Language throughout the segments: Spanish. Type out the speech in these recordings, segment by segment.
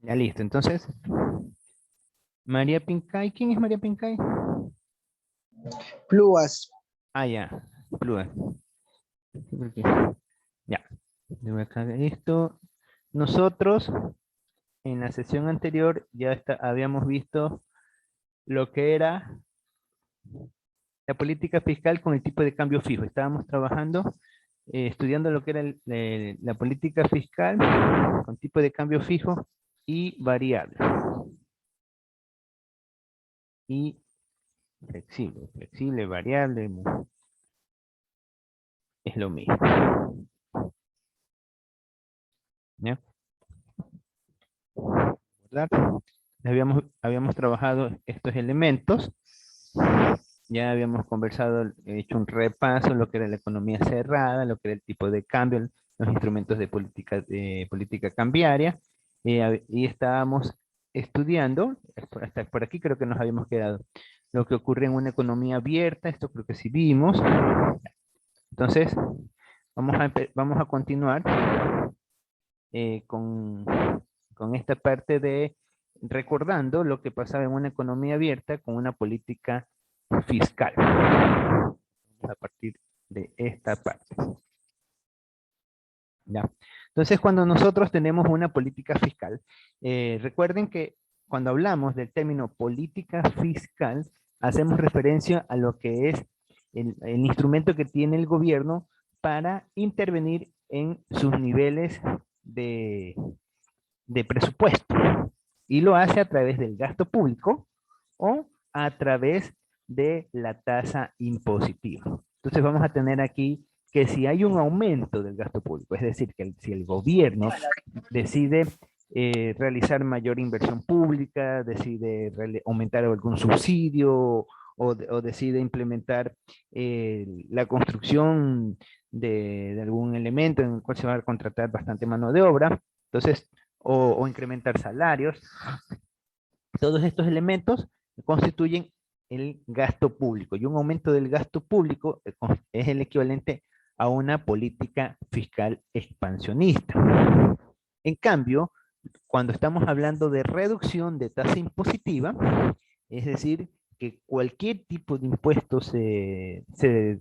Ya listo. Entonces, María Pincay, ¿quién es María Pincay? Pluas. Ah, ya, Plúa. Sí, ya, le voy a cargar esto. Nosotros en la sesión anterior ya habíamos visto lo que era la política fiscal con el tipo de cambio fijo. Estábamos trabajando, estudiando lo que era la política fiscal con tipo de cambio fijo y variable. Y flexible, flexible, variable, es lo mismo. ¿Ya? ¿Verdad? Habíamos trabajado estos elementos, ya habíamos conversado, hecho un repaso, lo que era la economía cerrada, lo que era el tipo de cambio, los instrumentos de política cambiaria, y estábamos estudiando, hasta por aquí creo que nos habíamos quedado, lo que ocurre en una economía abierta, esto creo que sí vimos. Entonces, vamos a continuar eh, con, con esta parte de recordando lo que pasaba en una economía abierta con una política fiscal. A partir de esta parte. ¿Ya? Entonces, cuando nosotros tenemos una política fiscal, recuerden que cuando hablamos del término política fiscal, hacemos referencia a lo que es el instrumento que tiene el gobierno para intervenir en sus niveles de, de presupuesto. Y lo hace a través del gasto público o a través de la tasa impositiva. Entonces vamos a tener aquí que si hay un aumento del gasto público, es decir, que si el gobierno decide realizar mayor inversión pública, decide aumentar algún subsidio o decide implementar la construcción de algún elemento en el cual se va a contratar bastante mano de obra, entonces, o incrementar salarios, todos estos elementos constituyen el gasto público y un aumento del gasto público es el equivalente a una política fiscal expansionista. En cambio, cuando estamos hablando de reducción de tasa impositiva, es decir, que cualquier tipo de impuesto se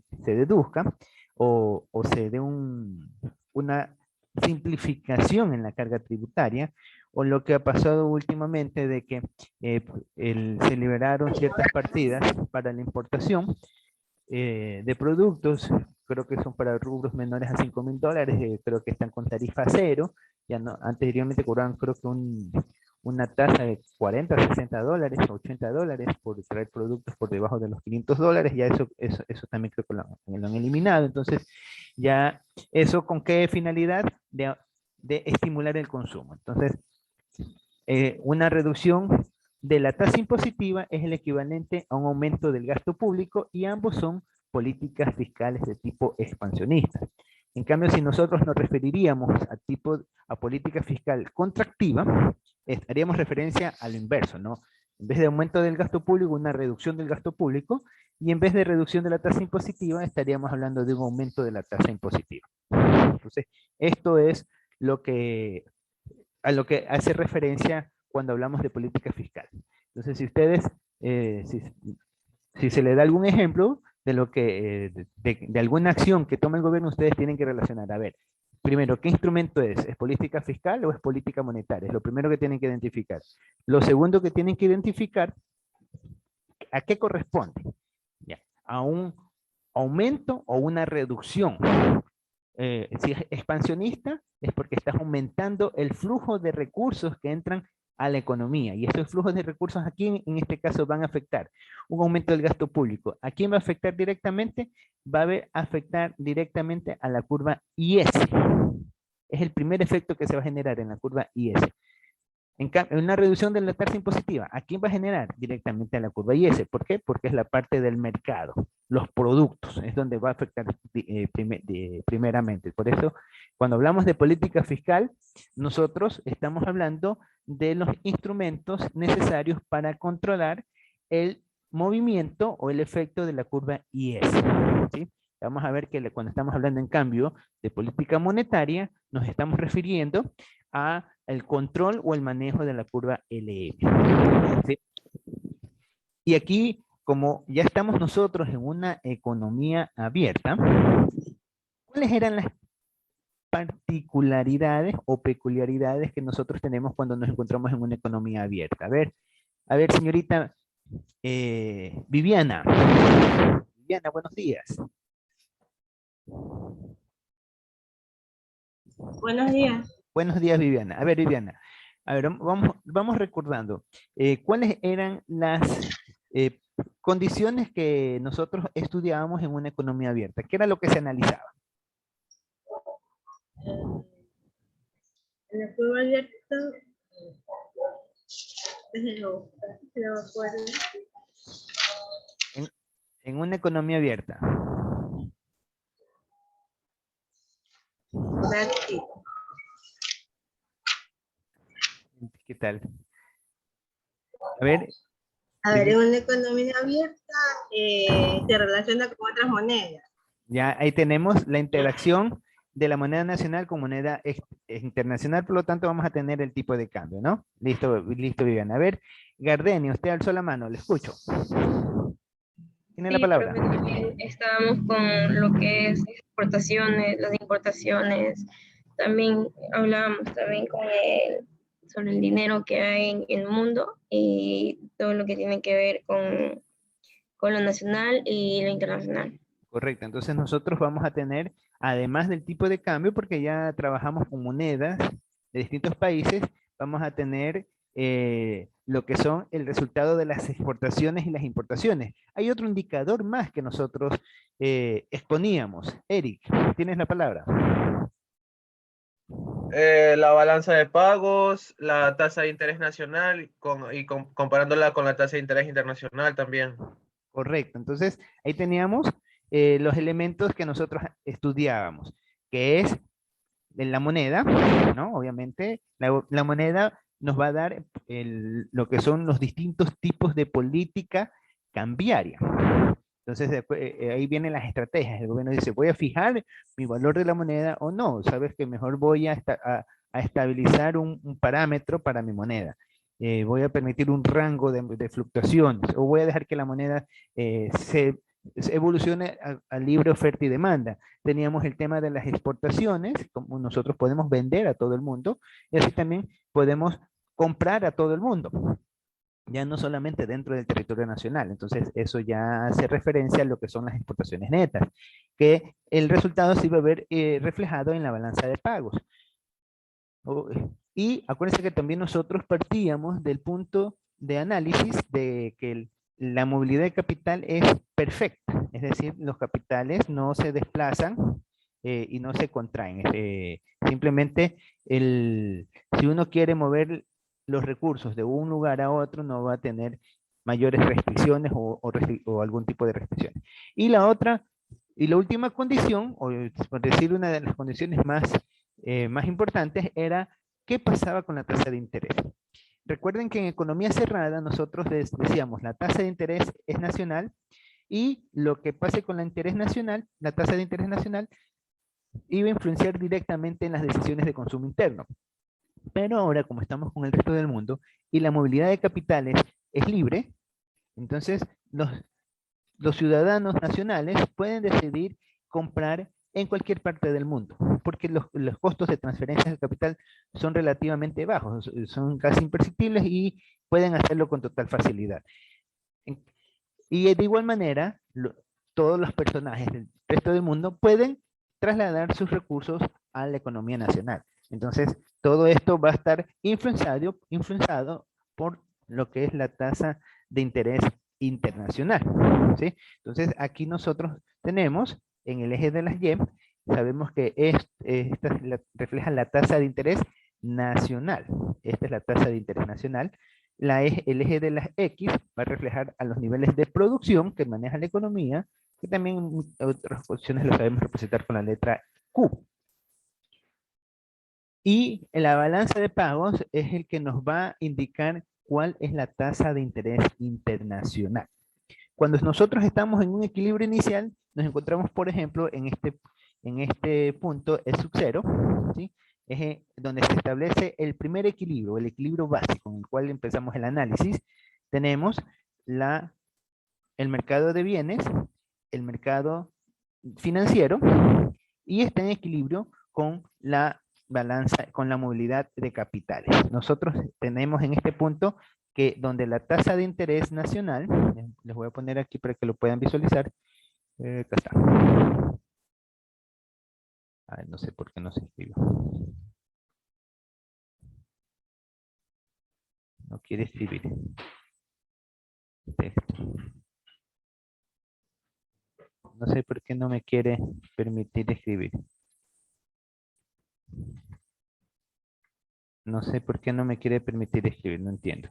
deduzca o se dé una simplificación en la carga tributaria, o lo que ha pasado últimamente de que se liberaron ciertas partidas para la importación de productos, creo que son para rubros menores a $5.000, creo que están con tarifa cero, ya no, anteriormente cobraban creo que una tasa de 40, $60, $80 por traer productos por debajo de los $500, ya eso también creo que lo han eliminado, entonces ya eso con qué finalidad de estimular el consumo. Entonces, una reducción de la tasa impositiva es el equivalente a un aumento del gasto público y ambos son políticas fiscales de tipo expansionista. En cambio, si nosotros nos referiríamos a política fiscal contractiva, haríamos referencia a lo inverso, ¿no? En vez de aumento del gasto público, una reducción del gasto público, y en vez de reducción de la tasa impositiva, estaríamos hablando de un aumento de la tasa impositiva. Entonces, esto es lo que a lo que hace referencia cuando hablamos de política fiscal. Entonces, si ustedes, si se le da algún ejemplo de lo que, de alguna acción que toma el gobierno, ustedes tienen que relacionar. A ver, primero, ¿qué instrumento es? ¿Es política fiscal o es política monetaria? Es lo primero que tienen que identificar. Lo segundo que tienen que identificar, ¿a qué corresponde? Ya, a un aumento o una reducción. Si es expansionista, es porque estás aumentando el flujo de recursos que entran a la economía. Y estos flujos de recursos aquí, en este caso, van a afectar un aumento del gasto público. ¿A quién va a afectar directamente? Va a afectar directamente a la curva IS. Es el primer efecto que se va a generar en la curva IS. En una reducción de la tasa impositiva, ¿a quién va a generar? Directamente a la curva IS. ¿Por qué? Porque es la parte del mercado, los productos, es donde va a afectar primeramente. Por eso, cuando hablamos de política fiscal, nosotros estamos hablando de los instrumentos necesarios para controlar el movimiento o el efecto de la curva IS. ¿Sí? Vamos a ver que cuando estamos hablando en cambio de política monetaria, nos estamos refiriendo a el control o el manejo de la curva LM. ¿Sí? Y aquí, como ya estamos nosotros en una economía abierta, ¿cuáles eran las particularidades o peculiaridades que nosotros tenemos cuando nos encontramos en una economía abierta? A ver, señorita Viviana. Viviana, buenos días. Buenos días. Buenos días, Viviana. A ver, Viviana. A ver, vamos recordando. ¿Cuáles eran las eh, condiciones que nosotros estudiábamos en una economía abierta? ¿Qué era lo que se analizaba? En la prueba abierta, déjenlo, no me acuerdo. En una economía abierta. ¿Qué tal? A ver. A ver, en una economía abierta se relaciona con otras monedas. Ya ahí tenemos la interacción de la moneda nacional con moneda internacional, por lo tanto vamos a tener el tipo de cambio, ¿no? Listo, listo, Viviana. A ver, Gardenia, usted alzó la mano, le escucho. Tiene la Sí, palabra. pero también estábamos con lo que es exportaciones, las importaciones. También hablábamos también sobre el dinero que hay en el mundo y todo lo que tiene que ver con lo nacional y lo internacional. Correcto, entonces nosotros vamos a tener, además del tipo de cambio, porque ya trabajamos con monedas de distintos países, vamos a tener lo que son el resultado de las exportaciones y las importaciones. Hay otro indicador más que nosotros exponíamos. Eric, tienes la palabra. La balanza de pagos, la tasa de interés nacional comparándola con la tasa de interés internacional también. Correcto, entonces ahí teníamos los elementos que nosotros estudiábamos, que es la moneda, ¿no? Obviamente, la moneda nos va a dar lo que son los distintos tipos de política cambiaria. Entonces, ahí vienen las estrategias. El gobierno dice, voy a fijar mi valor de la moneda o no. Sabes que mejor voy a estabilizar un parámetro para mi moneda. Voy a permitir un rango de fluctuaciones o voy a dejar que la moneda se evolucione a libre oferta y demanda. Teníamos el tema de las exportaciones, como nosotros podemos vender a todo el mundo, y así también podemos comprar a todo el mundo, ya no solamente dentro del territorio nacional. Entonces, eso ya hace referencia a lo que son las exportaciones netas, que el resultado se iba a ver reflejado en la balanza de pagos. Y acuérdense que también nosotros partíamos del punto de análisis de que la movilidad de capital es perfecta, es decir, los capitales no se desplazan y no se contraen. Simplemente, si uno quiere mover los recursos de un lugar a otro, no va a tener mayores restricciones o algún tipo de restricciones. Y la otra, y la última condición, o por decir una de las condiciones más importantes, era qué pasaba con la tasa de interés. Recuerden que en economía cerrada nosotros decíamos la tasa de interés es nacional y lo que pase con la interés nacional, la tasa de interés nacional, iba a influenciar directamente en las decisiones de consumo interno. Pero ahora, como estamos con el resto del mundo y la movilidad de capitales es libre, entonces los ciudadanos nacionales pueden decidir comprar en cualquier parte del mundo, porque los costos de transferencia de capital son relativamente bajos, son casi imperceptibles y pueden hacerlo con total facilidad. Y de igual manera, todos los personajes del resto del mundo pueden trasladar sus recursos a la economía nacional. Entonces, todo esto va a estar influenciado por lo que es la tasa de interés internacional, ¿sí? Entonces, aquí nosotros tenemos en el eje de las Y, sabemos que esta refleja la tasa de interés nacional. Esta es la tasa de interés nacional. El eje de las X va a reflejar a los niveles de producción que maneja la economía, que también en otras posiciones lo sabemos representar con la letra Q. Y la balanza de pagos es el que nos va a indicar cuál es la tasa de interés internacional. Cuando nosotros estamos en un equilibrio inicial, nos encontramos, por ejemplo, en este punto es sub 0, ¿sí? es donde se establece el primer equilibrio, el equilibrio básico en el cual empezamos el análisis. Tenemos el mercado de bienes, el mercado financiero, y está en equilibrio con la balanza, con la movilidad de capitales. Nosotros tenemos en este punto que donde la tasa de interés nacional, les voy a poner aquí para que lo puedan visualizar, acá está. Ay, no sé por qué no se escribió. No quiere escribir. Texto. No sé por qué no me quiere permitir escribir. No sé por qué no me quiere permitir escribir, no entiendo.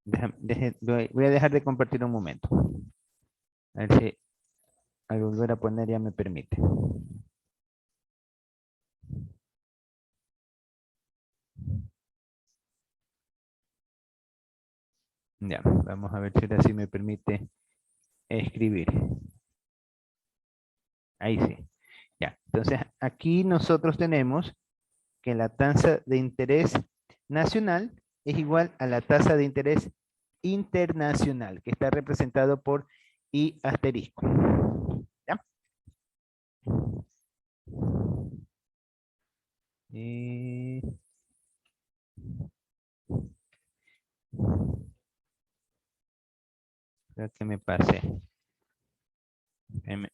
Voy a dejar de compartir un momento. A ver si al volver a poner ya me permite. Ya, vamos a ver si ahora sí me permite escribir. Ahí sí. Ya, entonces aquí nosotros tenemos que la tasa de interés nacional es igual a la tasa de interés internacional, que está representado por I asterisco. ¿Ya? Creo que me pasé.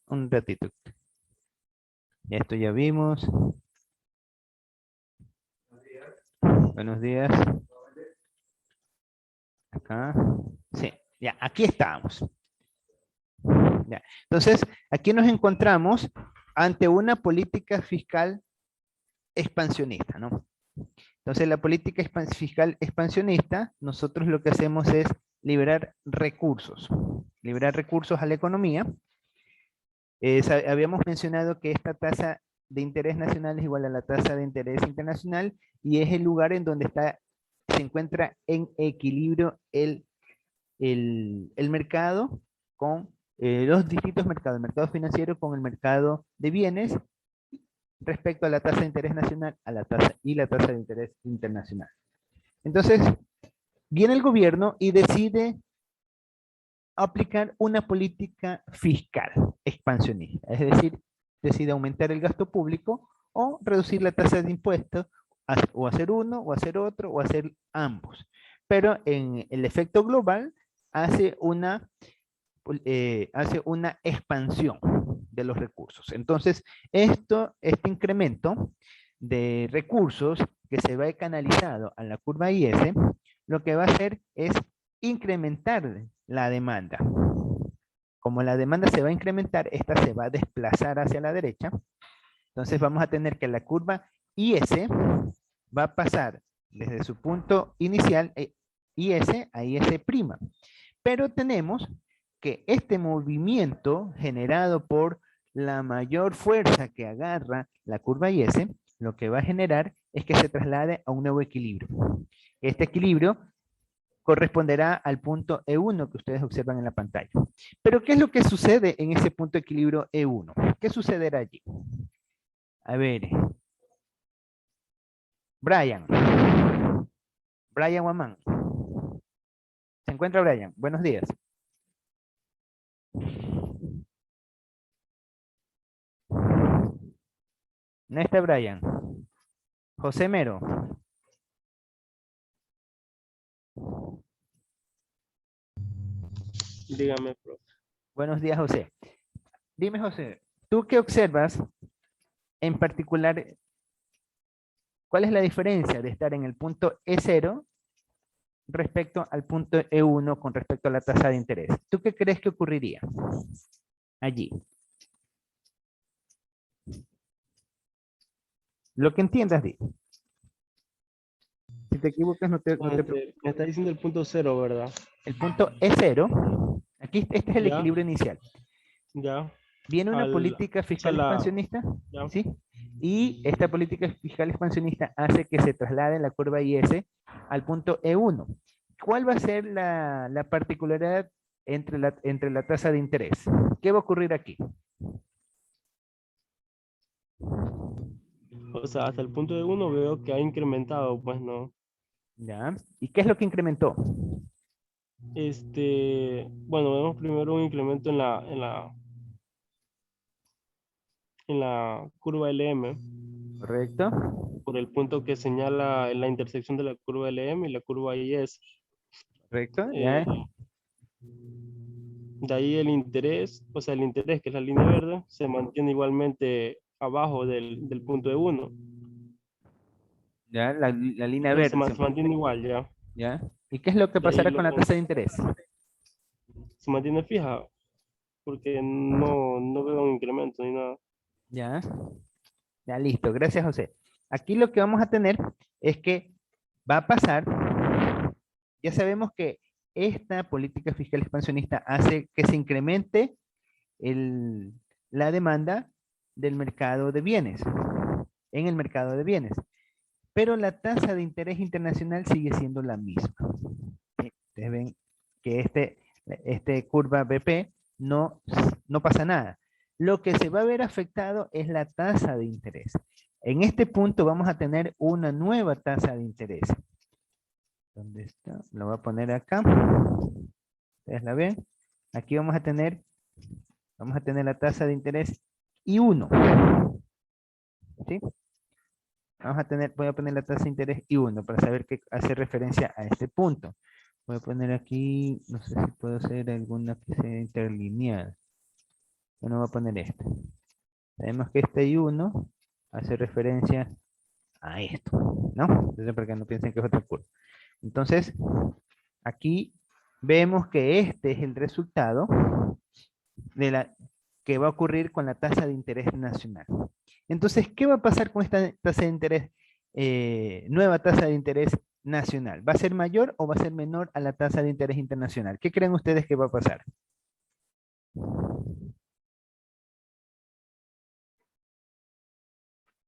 Un ratito. Ya esto ya vimos. Buenos días. Acá. Sí, ya, aquí estamos. Ya. Entonces, aquí nos encontramos ante una política fiscal expansionista, ¿no? Entonces, la política fiscal expansionista, nosotros lo que hacemos es liberar recursos a la economía. Habíamos mencionado que esta tasa de interés nacional es igual a la tasa de interés internacional y es el lugar en donde se encuentra en equilibrio el mercado con los distintos mercados, el mercado financiero con el mercado de bienes respecto a la tasa de interés nacional y la tasa de interés internacional. Entonces, viene el gobierno y decide aplicar una política fiscal expansionista, es decir, decide aumentar el gasto público o reducir la tasa de impuestos, o hacer uno, o hacer otro, o hacer ambos. Pero en el efecto global hace una expansión de los recursos. Entonces, este incremento de recursos que se va canalizado a la curva IS, lo que va a hacer es incrementar la demanda. Como la demanda se va a incrementar, esta se va a desplazar hacia la derecha. Entonces vamos a tener que la curva IS va a pasar desde su punto inicial, IS a IS'. Pero tenemos que este movimiento generado por la mayor fuerza que agarra la curva IS, lo que va a generar es que se traslade a un nuevo equilibrio. Este equilibrio corresponderá al punto E1 que ustedes observan en la pantalla. Pero, ¿qué es lo que sucede en ese punto de equilibrio E1? ¿Qué sucederá allí? A ver. Brian Guamán. ¿Se encuentra Brian? Buenos días. No está Brian. José Mero. Dígame, profe. Buenos días, José. Dime, José, ¿tú qué observas en particular? ¿Cuál es la diferencia de estar en el punto E0 respecto al punto E1 con respecto a la tasa de interés? ¿Tú qué crees que ocurriría allí? Lo que entiendas, di. Si te equivocas, no te preocupes. Me está diciendo el punto 0, ¿verdad? El punto E0, aquí este es el Ya. equilibrio inicial. Ya. Viene una política fiscal expansionista, ya. ¿sí? Y esta política fiscal expansionista hace que se traslade la curva IS al punto E1. ¿Cuál va a ser la particularidad entre la tasa de interés? ¿Qué va a ocurrir aquí? O sea, hasta el punto de 1 veo que ha incrementado, pues no. ¿Ya? ¿Y qué es lo que incrementó? Bueno, vemos primero un incremento en la curva LM, ¿Correcto? por el punto que señala en la intersección de la curva LM y la curva IS. ¿Correcto? Eh, ¿Ya? de ahí el interés, o sea, el interés, que es la línea verde, se mantiene igualmente abajo del punto de 1. ¿Ya? La línea O sea, verde. se mantiene igual, ya. ¿Ya? ¿Y qué es lo que De ahí pasará con la luego tasa de interés? se mantiene fija, porque no veo un incremento ni nada. ¿Ya? Ya, listo. Gracias, José. Aquí lo que vamos a tener es que va a pasar, ya sabemos que esta política fiscal expansionista hace que se incremente la demanda del mercado de bienes, en el mercado de bienes, pero la tasa de interés internacional sigue siendo la misma. ¿Sí? Ustedes ven que este curva BP no pasa nada. Lo que se va a ver afectado es la tasa de interés. En este punto vamos a tener una nueva tasa de interés. ¿Dónde está? Lo voy a poner acá. ¿Ustedes la ven? Aquí vamos a tener la tasa de interés I1. ¿Sí? Voy a poner la tasa de interés I1 para saber qué hace referencia a este punto. Voy a poner aquí, no sé si puedo hacer alguna que sea interlineal. Bueno, voy a poner esta. Sabemos que este I1 hace referencia a esto, ¿no? Entonces, para que no piensen que es otra curva. Entonces, aquí vemos que este es el resultado que va a ocurrir con la tasa de interés nacional. Entonces, ¿qué va a pasar con esta tasa de interés, nueva tasa de interés nacional? ¿Va a ser mayor o va a ser menor a la tasa de interés internacional? ¿Qué creen ustedes que va a pasar?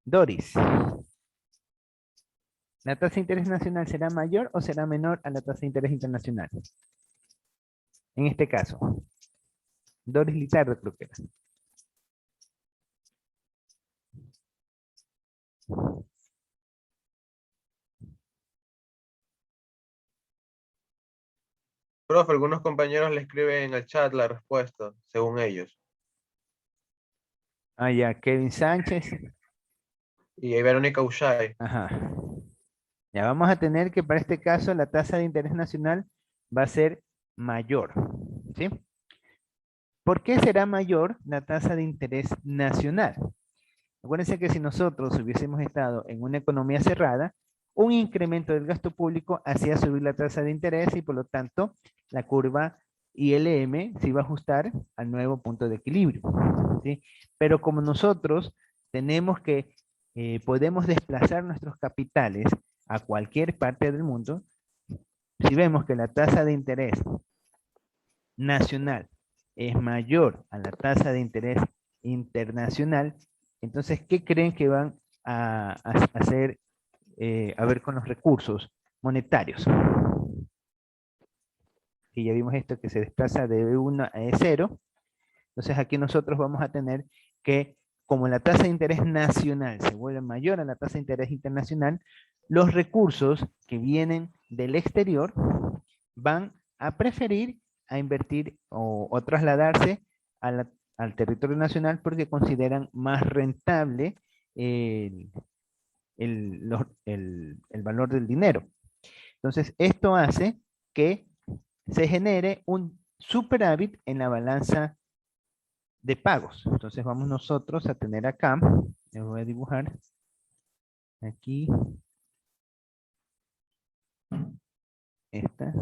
Doris, ¿la tasa de interés nacional será mayor o será menor a la tasa de interés internacional? En este caso, Doris Lizardo creo que era. Profe, algunos compañeros le escriben en el chat la respuesta, según ellos. Ah, ya, Kevin Sánchez. Y hay Verónica Ushay. Ajá. Ya vamos a tener que para este caso la tasa de interés nacional va a ser mayor. ¿Sí? ¿Por qué será mayor la tasa de interés nacional? Acuérdense que si nosotros hubiésemos estado en una economía cerrada, un incremento del gasto público hacía subir la tasa de interés y por lo tanto la curva ILM se iba a ajustar al nuevo punto de equilibrio. ¿Sí? Pero como nosotros podemos desplazar nuestros capitales a cualquier parte del mundo, si vemos que la tasa de interés nacional es mayor a la tasa de interés internacional, entonces, ¿qué creen que van a hacer, a ver con los recursos monetarios? Y ya vimos esto que se desplaza de E1 a E0. Entonces, aquí nosotros vamos a tener que, como la tasa de interés nacional se vuelve mayor a la tasa de interés internacional, los recursos que vienen del exterior van a preferir a invertir o trasladarse al territorio nacional porque consideran más rentable el, el valor del dinero. Entonces, esto hace que se genere un superávit en la balanza de pagos. Entonces, vamos nosotros a tener acá, les voy a dibujar aquí, esta,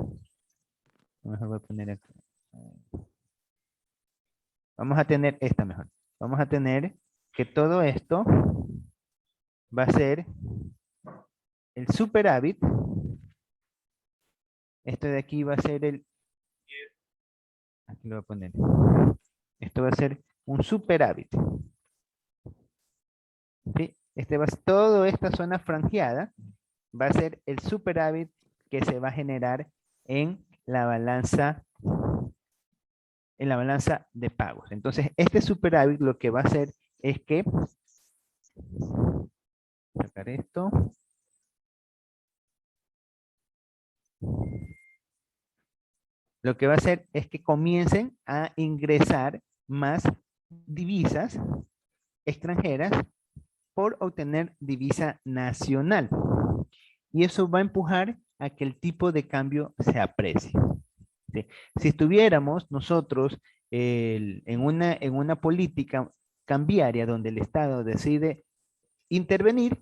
mejor voy a poner acá. Vamos a tener esta mejor. Vamos a tener que todo esto va a ser el superávit. Esto de aquí va a ser aquí lo voy a poner. Esto va a ser un superávit. ¿Sí? Toda esta zona franjeada va a ser el superávit que se va a generar en la balanza de pagos. Entonces, este superávit lo que va a hacer es que sacar esto. Lo que va a hacer es que comiencen a ingresar más divisas extranjeras por obtener divisa nacional. Y eso va a empujar a que el tipo de cambio se aprecie. ¿Sí? Si estuviéramos nosotros en una política cambiaria donde el Estado decide intervenir,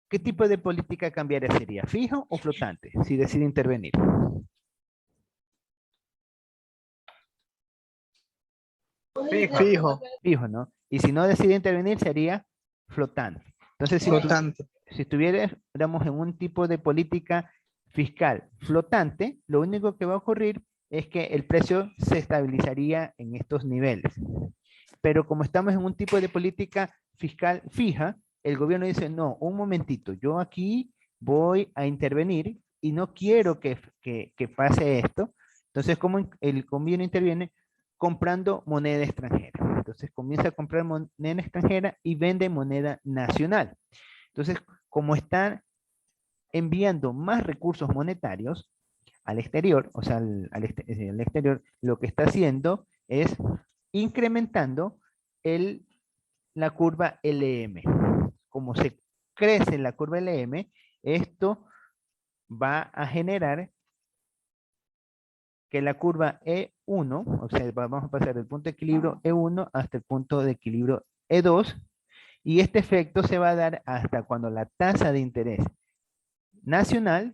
¿qué tipo de política cambiaria sería? ¿Fijo o flotante? Si decide intervenir. Fijo, Fijo, ¿no? Y si no decide intervenir, sería flotante. Entonces, flotante. si estuviéramos en un tipo de política fiscal flotante, lo único que va a ocurrir es que el precio se estabilizaría en estos niveles. Pero como estamos en un tipo de política fiscal fija, el gobierno dice, no, un momentito, yo aquí voy a intervenir y no quiero que pase esto. Entonces, ¿cómo el gobierno interviene? Comprando moneda extranjera. Entonces, comienza a comprar moneda extranjera y vende moneda nacional. Entonces, como están enviando más recursos monetarios al exterior, o sea, al exterior, lo que está haciendo es incrementando la curva LM. Como se crece la curva LM, esto va a generar que la curva E1, o sea, vamos a pasar del punto de equilibrio E1 hasta el punto de equilibrio E2, y este efecto se va a dar hasta cuando la tasa de interés nacional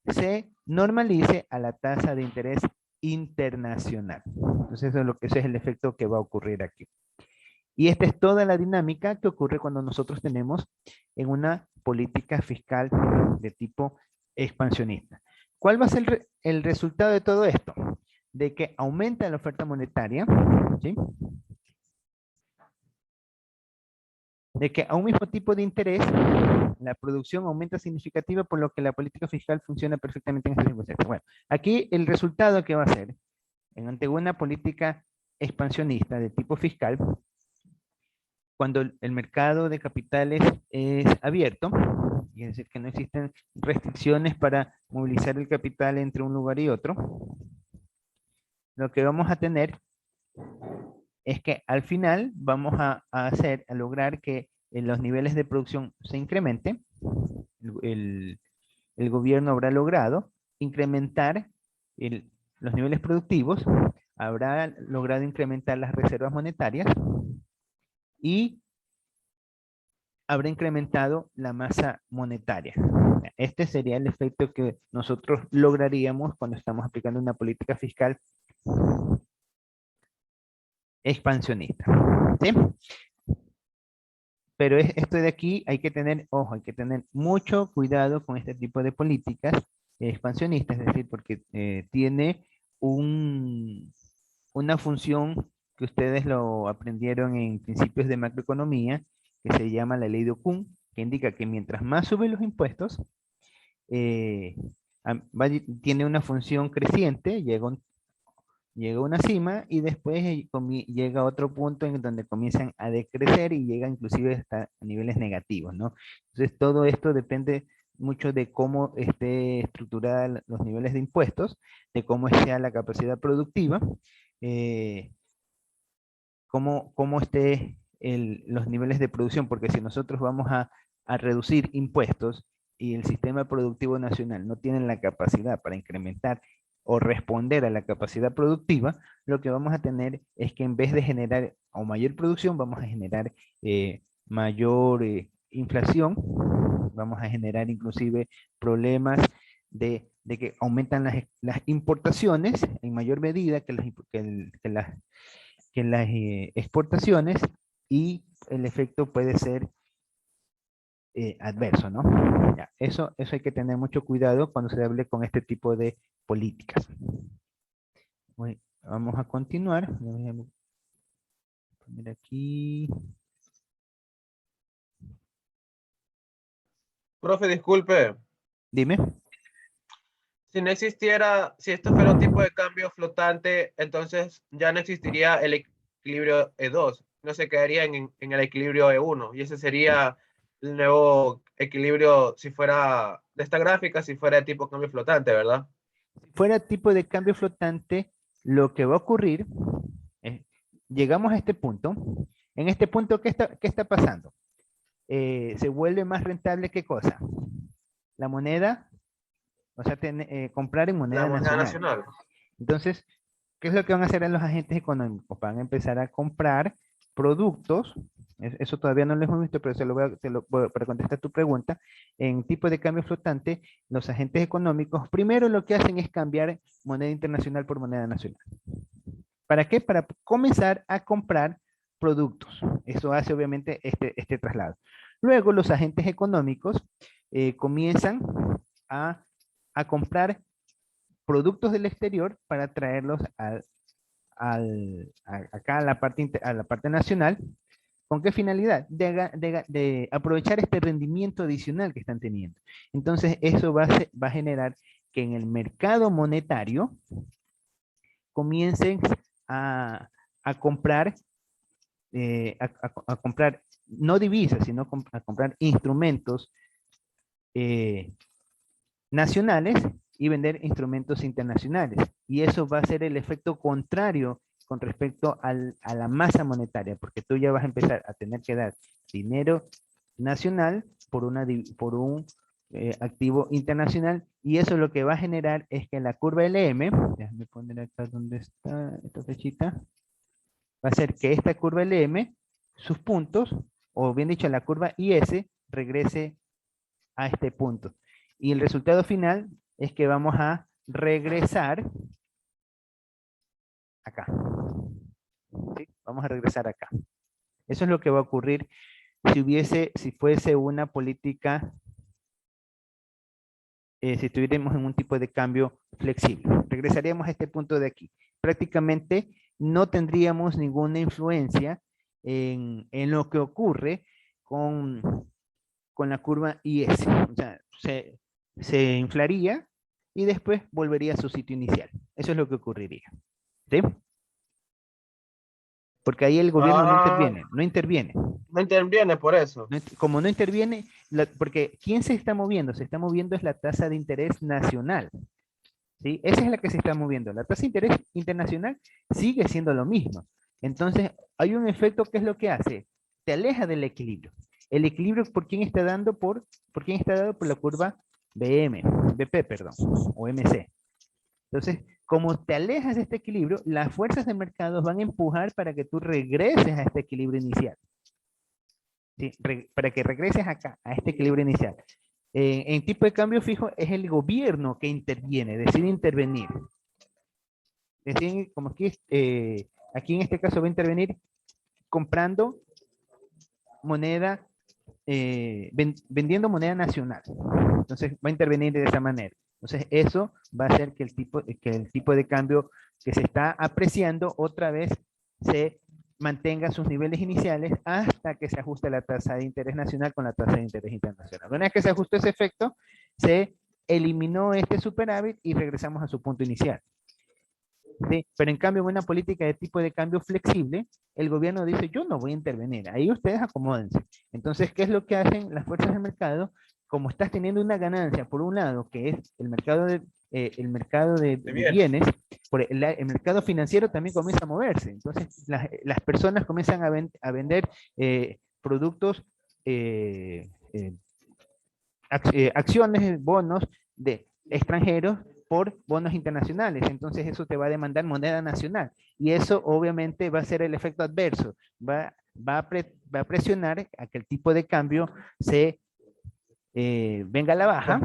se normalice a la tasa de interés internacional. Entonces, ese es el efecto que va a ocurrir aquí. Y esta es toda la dinámica que ocurre cuando nosotros tenemos en una política fiscal de tipo expansionista. ¿Cuál va a ser el resultado de todo esto? De que aumenta la oferta monetaria, ¿sí? De que a un mismo tipo de interés, la producción aumenta significativa, por lo que la política fiscal funciona perfectamente en estas circunstancias. Bueno, aquí el resultado que va a ser, ante una política expansionista de tipo fiscal, cuando el mercado de capitales es abierto, es decir, que no existen restricciones para movilizar el capital entre un lugar y otro, lo que vamos a tener es que al final vamos a lograr que los niveles de producción se incrementen. El gobierno habrá logrado incrementar los niveles productivos, habrá logrado incrementar las reservas monetarias y habrá incrementado la masa monetaria. Este sería el efecto que nosotros lograríamos cuando estamos aplicando una política fiscal expansionista. ¿Sí? Pero esto de aquí hay que tener, ojo, hay que tener mucho cuidado con este tipo de políticas expansionistas, es decir, porque tiene una función que ustedes lo aprendieron en principios de macroeconomía, que se llama la ley de Okun, que indica que mientras más suben los impuestos, tiene una función creciente, llega a una cima y después llega a otro punto en donde comienzan a decrecer y llega inclusive hasta a niveles negativos, ¿no? Entonces todo esto depende mucho de cómo esté estructurada los niveles de impuestos, de cómo sea la capacidad productiva, cómo esté los niveles de producción, porque si nosotros vamos a reducir impuestos y el sistema productivo nacional no tiene la capacidad para incrementar o responder a la capacidad productiva, lo que vamos a tener es que en vez de generar o mayor producción, vamos a generar mayor inflación, vamos a generar inclusive problemas de que aumentan las importaciones en mayor medida que las exportaciones, y el efecto puede ser adverso, ¿no? Ya, eso hay que tener mucho cuidado cuando se hable con este tipo de políticas. Vamos a continuar. Voy a poner aquí. Profe, disculpe. Dime. Si no existiera, si esto fuera un tipo de cambio flotante, entonces ya no existiría el equilibrio E2, no se quedaría en el equilibrio E1, y ese sería el nuevo equilibrio, si fuera de esta gráfica, si fuera de tipo cambio flotante, ¿verdad? Si fuera tipo de cambio flotante, lo que va a ocurrir, llegamos a este punto. En este punto, qué está pasando? Se vuelve más rentable, ¿qué cosa? La moneda, o sea, comprar en moneda La moneda nacional. nacional. Entonces, ¿qué es lo que van a hacer los agentes económicos? Van a empezar a comprar productos, eso todavía no lo hemos visto, pero para contestar tu pregunta, en tipo de cambio flotante, los agentes económicos primero lo que hacen es cambiar moneda internacional por moneda nacional. ¿Para qué? Para comenzar a comprar productos. Eso hace obviamente este traslado. Luego los agentes económicos comienzan a comprar productos del exterior para traerlos acá a la parte nacional. ¿Con qué finalidad? De aprovechar este rendimiento adicional que están teniendo. Entonces, eso va a generar que en el mercado monetario comiencen a comprar, a comprar no divisas, sino a comprar instrumentos nacionales y vender instrumentos internacionales. Y eso va a ser el efecto contrario con respecto a la masa monetaria, porque tú ya vas a empezar a tener que dar dinero nacional por un activo internacional, y eso lo que va a generar es que la curva LM, déjame poner acá donde está esta flechita, va a ser que esta curva LM, sus puntos, o bien dicho, la curva IS, regrese a este punto. Y el resultado final es que vamos a regresar acá. ¿Sí? Vamos a regresar acá. Eso es lo que va a ocurrir si fuese una política, si estuviéramos en un tipo de cambio flexible. Regresaríamos a este punto de aquí. Prácticamente no tendríamos ninguna influencia en lo que ocurre con la curva IS. O sea, se inflaría y después volvería a su sitio inicial. Eso es lo que ocurriría. ¿Sí? Porque ahí el gobierno no interviene. No interviene por eso. Como no interviene, porque ¿quién se está moviendo? Se está moviendo es la tasa de interés nacional. ¿Sí? Esa es la que se está moviendo. La tasa de interés internacional sigue siendo lo mismo. Entonces, hay un efecto que es lo que hace. Te aleja del equilibrio. El equilibrio, ¿por quién está dando? ¿Por quién está dado? Por la curva BP, perdón, o MC. Entonces, como te alejas de este equilibrio, las fuerzas de mercado van a empujar para que tú regreses a este equilibrio inicial. ¿Sí? Para que regreses acá, a este equilibrio inicial. En tipo de cambio fijo es el gobierno que interviene, decide intervenir. Deciden, como aquí en este caso va a intervenir comprando moneda, vendiendo moneda nacional. Entonces va a intervenir de esa manera. Entonces eso va a hacer que el tipo de cambio que se está apreciando otra vez se mantenga sus niveles iniciales hasta que se ajuste la tasa de interés nacional con la tasa de interés internacional. Una vez que se ajustó ese efecto, se eliminó este superávit y regresamos a su punto inicial. ¿Sí? Pero en cambio, en una política de tipo de cambio flexible, el gobierno dice, yo no voy a intervenir, ahí ustedes acomódense. Entonces, ¿qué es lo que hacen las fuerzas del mercado? Como estás teniendo una ganancia, por un lado, que es el mercado de bienes, el mercado financiero también comienza a moverse. Entonces, las personas comienzan a vender productos, acciones, bonos de extranjeros por bonos internacionales. Entonces eso te va a demandar moneda nacional y eso obviamente va a ser el efecto adverso. Va a presionar a que el tipo de cambio se venga a la baja.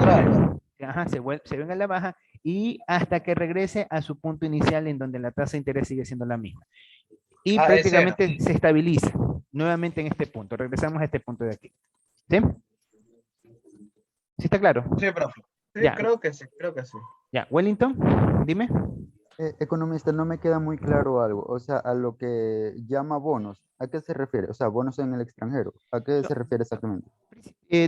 Ajá, se venga a la baja y hasta que regrese a su punto inicial en donde la tasa de interés sigue siendo la misma. Y prácticamente se estabiliza nuevamente en este punto. Regresamos a este punto de aquí. ¿Sí? ¿Sí está claro? Sí, profe. Sí, ya. Creo que sí. Ya, Wellington, dime. Economista, no me queda muy claro algo. O sea, a lo que llama bonos, ¿a qué se refiere? O sea, bonos en el extranjero, ¿a qué se refiere exactamente?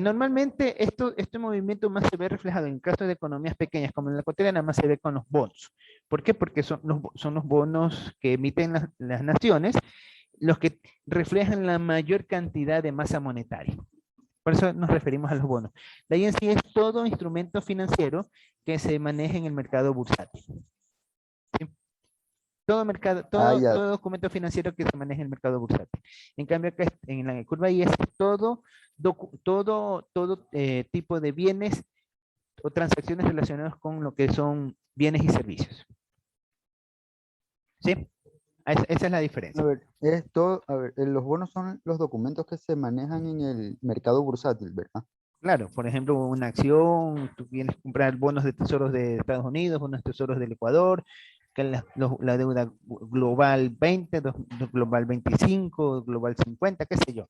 Normalmente este movimiento más se ve reflejado en casos de economías pequeñas, como en la cotidiana, más se ve con los bonos. ¿Por qué? Porque son los bonos que emiten las naciones, los que reflejan la mayor cantidad de masa monetaria. Por eso nos referimos a los bonos. De ahí en sí es todo instrumento financiero que se maneja en el mercado bursátil. ¿Sí? Todo mercado, Ya. todo documento financiero que se maneja en el mercado bursátil. En cambio, acá en la curva I es todo, tipo de bienes o transacciones relacionadas con lo que son bienes y servicios. ¿Sí? Esa es la A diferencia. ver, los bonos son los documentos que se manejan en el mercado bursátil, ¿verdad? Claro, por ejemplo, una acción, tú quieres comprar bonos de tesoros de Estados Unidos, bonos de tesoros del Ecuador, que la deuda global 20, global 25, global 50, qué sé yo.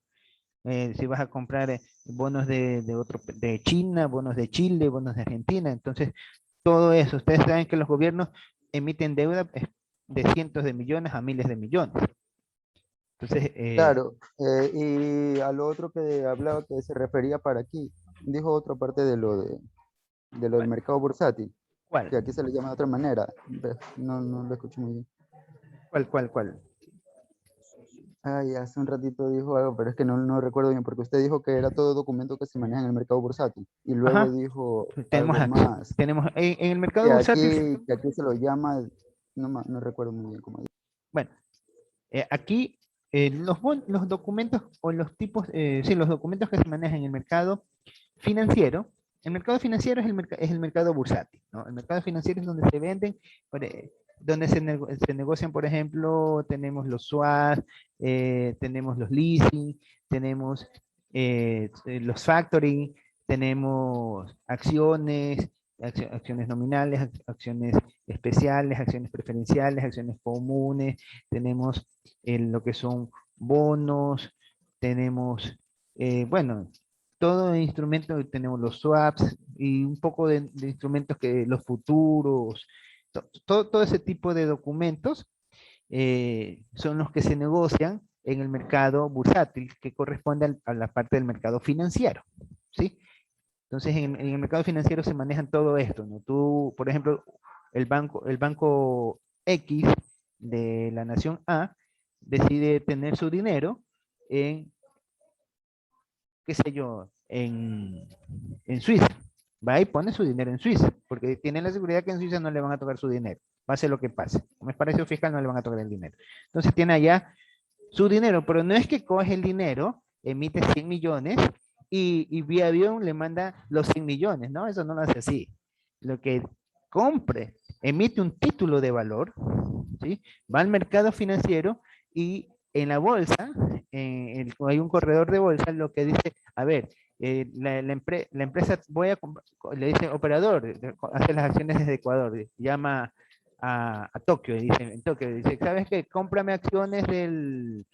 Si vas a comprar bonos de China, bonos de Chile, bonos de Argentina, entonces todo eso. Ustedes saben que los gobiernos emiten deuda de cientos de millones a miles de millones. Entonces, Claro, y a lo otro que hablaba que se refería para aquí, dijo otra parte de lo del ¿cuál? mercado bursátil, ¿Cuál? que aquí se le llama de otra manera. No lo escucho muy bien. ¿Cuál? Ay, hace un ratito dijo algo, pero es que no recuerdo bien, porque usted dijo que era todo documento que se maneja en el mercado bursátil, y luego Ajá. dijo Tenemos, algo más, tenemos en el mercado que bursátil, aquí se lo llama, no recuerdo muy bien cómo dijo. bueno, aquí los documentos o los tipos, sí, los documentos que se manejan en el mercado financiero. El mercado financiero es el mercado bursátil, ¿no? El mercado financiero es donde se venden, donde se negocian, por ejemplo, tenemos los swaps, tenemos los leasing, tenemos los factoring, tenemos acciones, acciones nominales, acciones especiales, acciones preferenciales, acciones comunes, tenemos lo que son bonos, tenemos, bueno, todo instrumento, tenemos los swaps y un poco de instrumentos que los futuros, todo ese tipo de documentos son los que se negocian en el mercado bursátil, que corresponde a la parte del mercado financiero, ¿sí? Entonces, en el mercado financiero se manejan todo esto, ¿no? Tú, por ejemplo, el banco X de la nación A decide tener su dinero en, qué sé yo, en Suiza. Va y pone su dinero en Suiza, porque tiene la seguridad que en Suiza no le van a tocar su dinero, pase lo que pase. Como es paraíso fiscal, no le van a tocar el dinero. Entonces tiene allá su dinero, pero no es que coge el dinero, emite 100 millones y vía avión le manda los 100 millones, ¿no? Eso no lo hace así. Lo que compre, emite un título de valor, ¿sí? Va al mercado financiero y en la bolsa, hay un corredor de bolsa, lo que dice, a ver, la empresa le dice, operador, hace las acciones desde Ecuador, llama a Tokio, y dice, en Tokio, dice, ¿sabes qué? Cómprame acciones del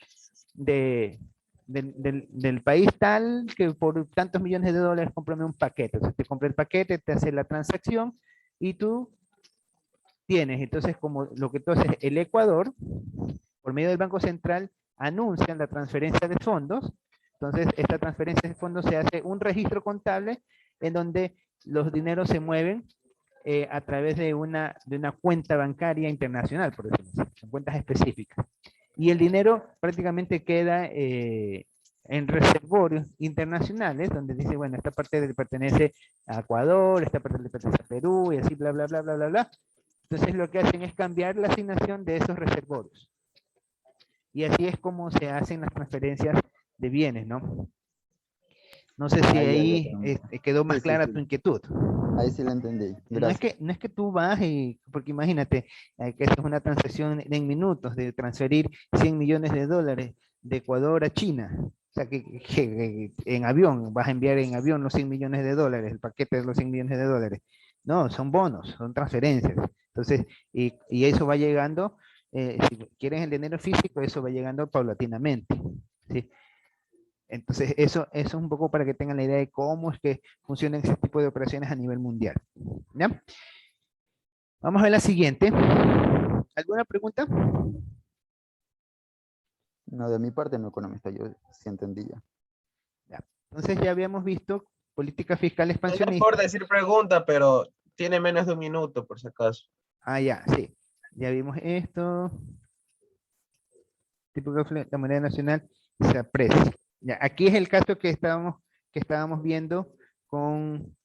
país tal que por tantos millones de dólares cómprame un paquete. Entonces te compra el paquete, te hace la transacción y tú tienes. Entonces, como lo que tú haces, el Ecuador, por medio del Banco Central, anuncian la transferencia de fondos. Entonces, esta transferencia de fondos se hace un registro contable en donde los dineros se mueven a través de una cuenta bancaria internacional, por decirlo así, son cuentas específicas. Y el dinero prácticamente queda en reservorios internacionales, donde dice, bueno, esta parte le pertenece a Ecuador, esta parte le pertenece a Perú, y así, bla, bla, bla, bla, bla, bla. Entonces lo que hacen es cambiar la asignación de esos reservorios. Y así es como se hacen las transferencias de bienes, ¿no? No sé si ahí quedó más clara tu inquietud. Ahí sí la entendí. No es que tú vas porque imagínate que esto es una transacción en minutos de transferir 100 millones de dólares de Ecuador a China. O sea, que en avión, vas a enviar en avión los 100 millones de dólares, el paquete de los 100 millones de dólares. No, son bonos, son transferencias. Entonces, y eso va llegando, si quieren el dinero físico, eso va llegando paulatinamente. ¿Sí? Entonces, eso es un poco para que tengan la idea de cómo es que funcionan ese tipo de operaciones a nivel mundial. ¿Ya? Vamos a ver la siguiente. ¿Alguna pregunta? No, de mi parte no, economista, yo sí entendí ya. Ya. Entonces ya habíamos visto política fiscal No es expansionista. por decir pregunta, pero tiene menos de un minuto, por si acaso. Ah, ya, sí. Ya vimos esto. Tipo de la moneda nacional se aprecia. Ya, aquí es el caso que estábamos que estábamos viendo con